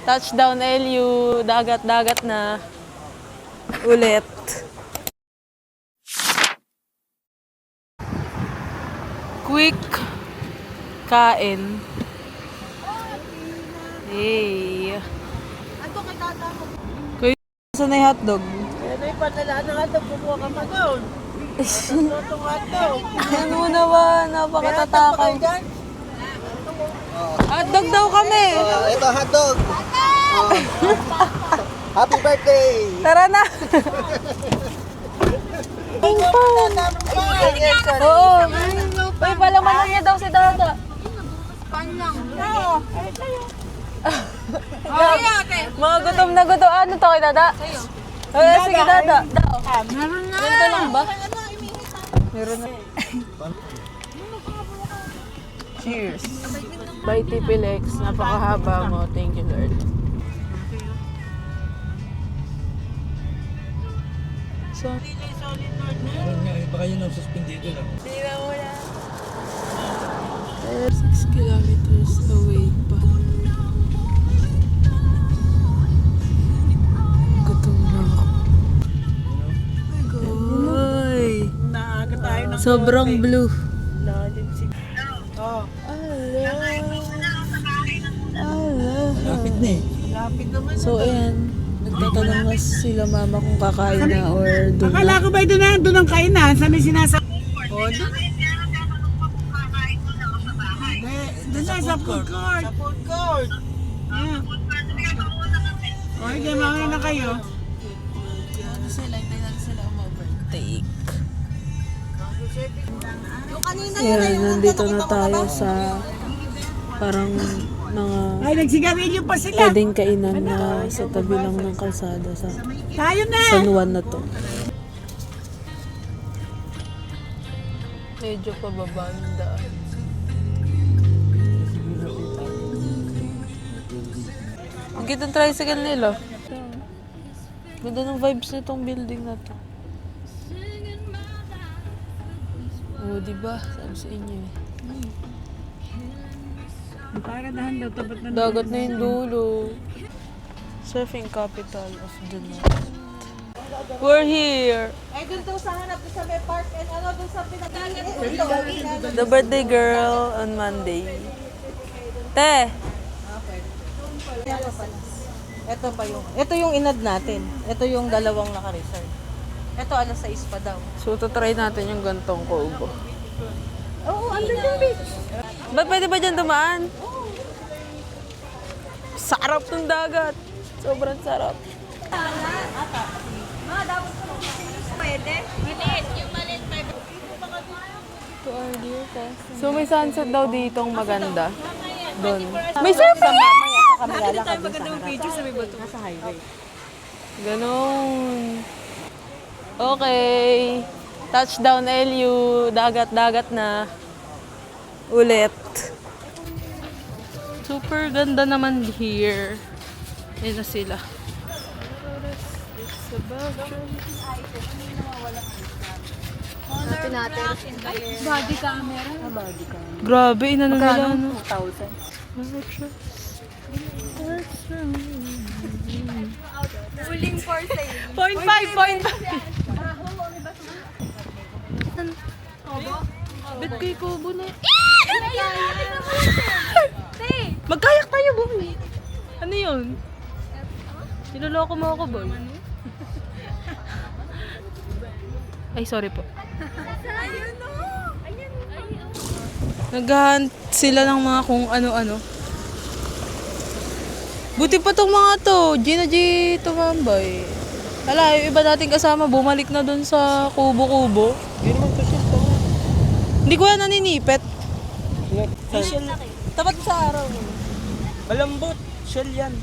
Touchdown LU, dagat-dagat na. Ulit. Quick kain. Hey. Ato kay tata mo. Kuya, saan na yung hotdog? Ano yung padala ng hotdog? Kumuha ka pa doon. Itong hotdog. Ano naman, napakatatakaw. Hotdog daw kami. Ito hotdog. Happy birthday! Tara na. Oo. Uy, palamanan niya daw si Dada. Mga gutom na gutom. Ano to kay Dada? Sige Dada. Meron na. Ganito lang ba? Meron na. Cheers. By Tipilex. Napakahaba mo. Thank you, Lord. So, Baka yun ang suspendido lang. 6 kilometers away pa. Gutom na ako. Ay, Naaga tayo ng sobrang blue. lalim si... Oh, Lapit na eh. lapit naman. So, ayan. Nagtatanong na sila mama kung kakain na or doon na. Akala ko ba doon ang kainan? Saan may sinasabi? Oh, doon na sa food court. Sa food court. Okay, mamaya na kayo. Take. Ayan, nandito na tayo sa parang mga Ay, nagsigarilyo pa sila. pwedeng kainan na sa tabi lang ng kalsada sa Tayo na. San Juan na to. Medyo pababa ng daan. Ang ganda ng tricycle nila. Ganda ng vibes nitong building na to. Oo, diba? Sabi sa inyo eh. Para dahan daw, tapat na. Dagat na yung dulo. Surfing capital of the north. We're here. Ay, doon daw sa hanap sa may park and ano doon sa pinag-iinit. The birthday girl on Monday. Te! Ito yung inad natin. Ito yung dalawang naka-reserve. Ito alas 6 pa daw. So, try natin yung gantong kubo. Oo, under the beach. Ba't pwede ba dyan dumaan? Sarap ng dagat. Sobrang sarap. So, may sunset daw ditong maganda. Doon. May surfing! Nakakita tayo magandang picture sa may bato. Nasa highway. Ganon. Okay. Touchdown LU. Dagat-dagat na. Ulit. Super ganda naman here. Ayun na sila. Body camera. Grabe, inano nila. No? 2,000. Huling for sale. 0.5. Bet kay Kubo na. Magkayak tayo, boy. Ano yun? Niloloko mo ako, boy. Ay, sorry po. Naghahunt sila ng mga kung ano-ano. Buti pa tong mga to. Gina G tumambay. Hala, yung iba nating kasama bumalik na dun sa kubo-kubo. Hindi naman to siya. Hindi ko yan naninipet. Tapat sa araw. Malambot. Shell yan.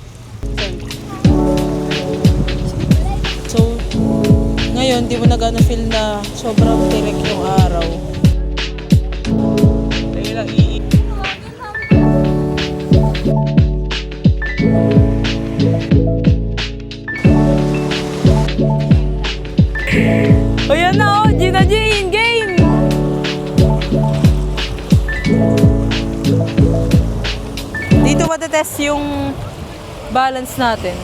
So, ngayon, di mo na gano'n feel na sobrang tirik yung araw. Dahil lang iiit. O yan na o, Gina Jane, game! Dito matetest yung balance natin.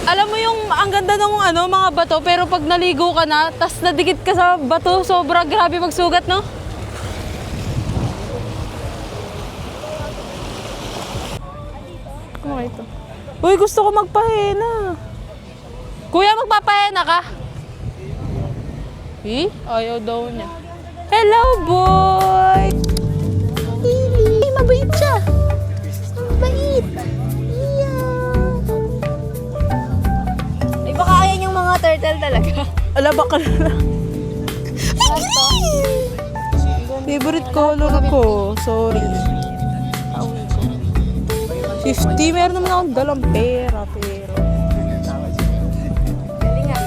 Alam mo yung ang ganda ng mga bato, pero pag naligo ka na, tas nadikit ka sa bato, sobra grabe magsugat, no? Ano ito? Uy, gusto ko magpahena. Kuya, magpapahena ka? Eh? Ayaw daw niya. Hello, boy! Lily, mabait siya. Mabait. Ay, baka ayan yung mga turtle talaga. Ala, baka lang. Favorite color ko. Sorry. 50. Meron naman akong dalang pera, pero... Galing nga.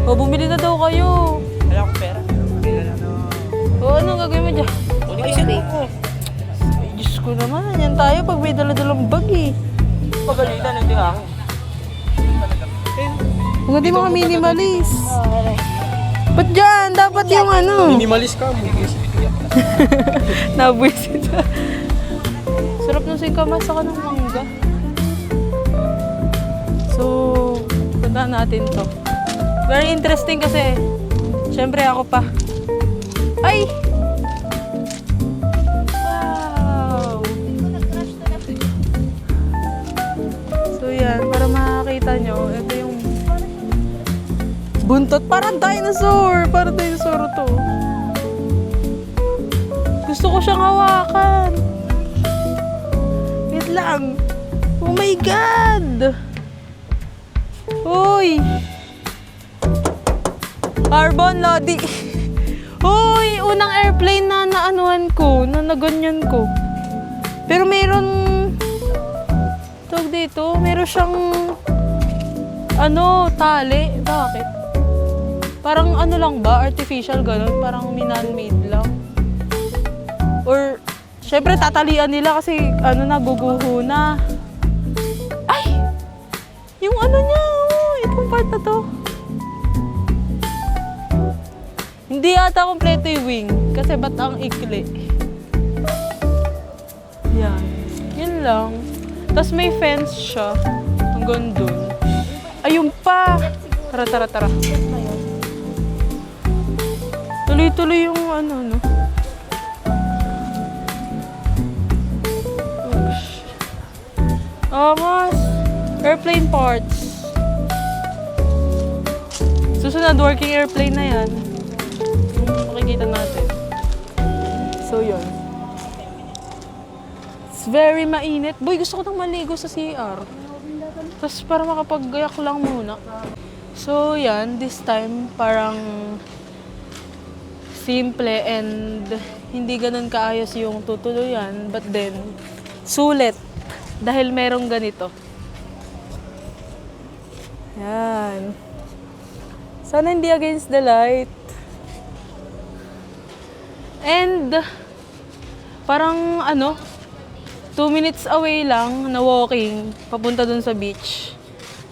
O, bumili na daw kayo. Wala akong pera. O, anong gagawin mo dyan? Uli kasi ako. Ay, Diyos ko naman. Yan tayo pag may dala-dalang bag eh. Pagalitan, hindi ako. Ang ganda yung mga minimalist. Ba't dyan? Dapat yung Minimalist ka mo. Nabwisit. Sarap ng singkamas saka ng mangga. So, puntahan natin to. Very interesting kasi, syempre ako pa. Ay! Wow! So yan, para makakita nyo, ito yung buntot. Parang dinosaur! Parang dinosaur to. Gusto ko siyang hawakan. Wait lang. Oh my God! Uy! Carbon Lodi. Uy! Unang airplane na naanuhan ko, na naganyan ko. Pero meron... Tawag dito, meron siyang... tali. Bakit? Parang lang ba? Artificial ganun? Parang man-made lang. Or... Siyempre, tatalian nila kasi naguguho na. Ay! Yung niya, itong part na to. Hindi ata kompleto yung wing. Kasi ba't ang ikli? Yan. Yun lang. Tapos may fence siya. Hanggang dun. Ayun pa! Tara, tara, tara. Tuloy-tuloy yung no? Almost. Airplane parts. Susunod, working airplane na yan. Yung makikita natin. So, yun. It's very mainit. Boy, gusto ko nang maligo sa CR. Tapos para makapag-gayak lang muna. So, yan. This time, parang simple and hindi ganun kaayos yung tutuluyan. But then, sulit. Dahil merong ganito. Yan. Sana hindi against the light. And, parang 2 minutes away lang na walking, papunta dun sa beach.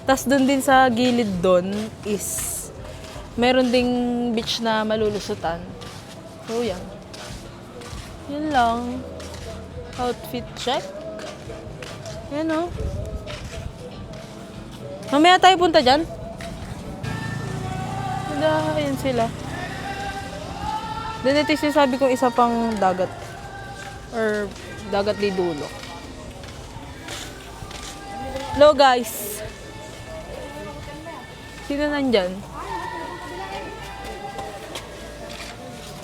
Tas dun din sa gilid dun is, meron ding beach na malulusutan. So, yan. Yun lang. Outfit check. Yan Mamaya tayo punta dyan. Ayan sila. Then ito yung sinasabi kong isa pang dagat. Or dagat di dulo. Hello guys. Sino nandyan?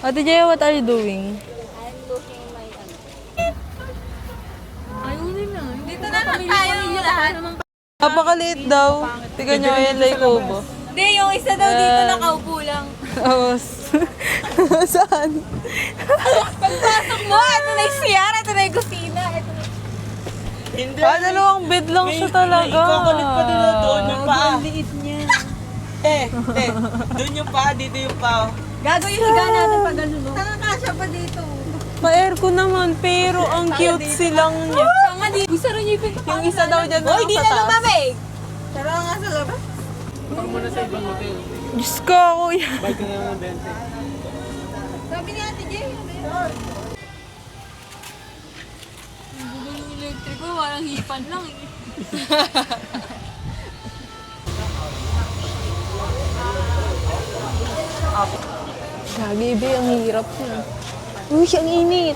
Ate Jaya, what are you doing? I'm looking my Dito na lang tayo lahat. Napakaliit daw. Tignan nyo, ayan Lay Kubo. Hindi, yung isa daw dito nakaupo lang. Tapos, saan? Pagpasok mo, ito na yung CR, ito na yung kusina, ito na Hindi. Dalawang bed lang siya talaga. Ikakulit pa doon yung paa. Ang liit niya. Doon yung paa, dito yung paa. Gago yung higa natin pag ano, no? Nakakasya pa dito. Pa-aircon naman, pero ang cute silang niya. Tama di. Isa rin yung pinto. Yung isa daw dyan Hoy, di sa na taas. lumamig! Tara nga sa labas. Diyos ko, kuya. Bike na naman 20. Sabi ni Ate Jay. Food trip ko, walang hipan lang eh. Gagi, Ibe, ang hirap niya. Uy, ang init.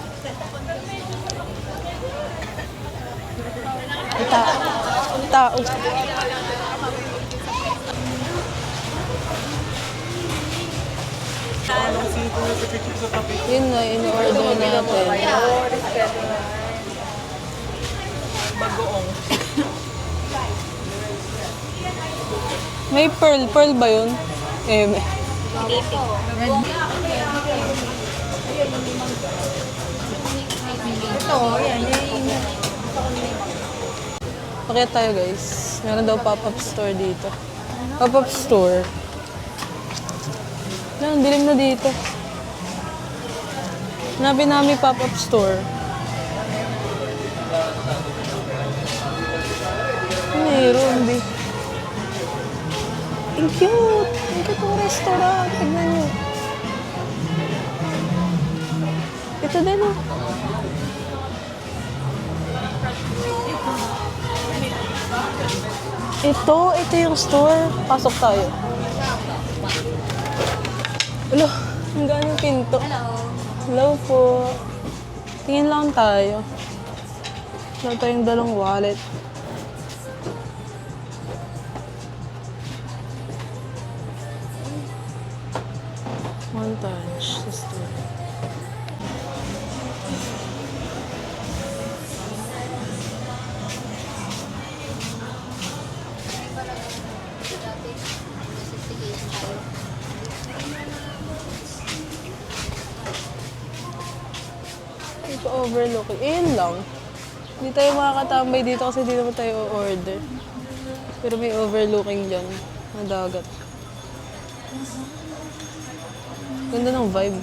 May tao. Yun na, in-order natin. May pearl. Pearl ba yun? May. Ito, yan. Pakita tayo guys. Meron daw pop-up store dito. Pop-up store. Yan, dilim na dito. Nabi namin pop-up store. Mayroon, Bi. Ang cute! Ang cute ng restaurant. Tignan nyo. Ito din, oh. Ito yung store. Pasok tayo. Hello, ang ganong pinto. Hello po. Tingin lang tayo. Wala tayong dalang wallet. One touch sa store. Ito overlooking. Yun lang. Hindi tayo makakatambay dito kasi hindi naman tayo order. Pero may overlooking dyan na dagat. Ganda ng vibe.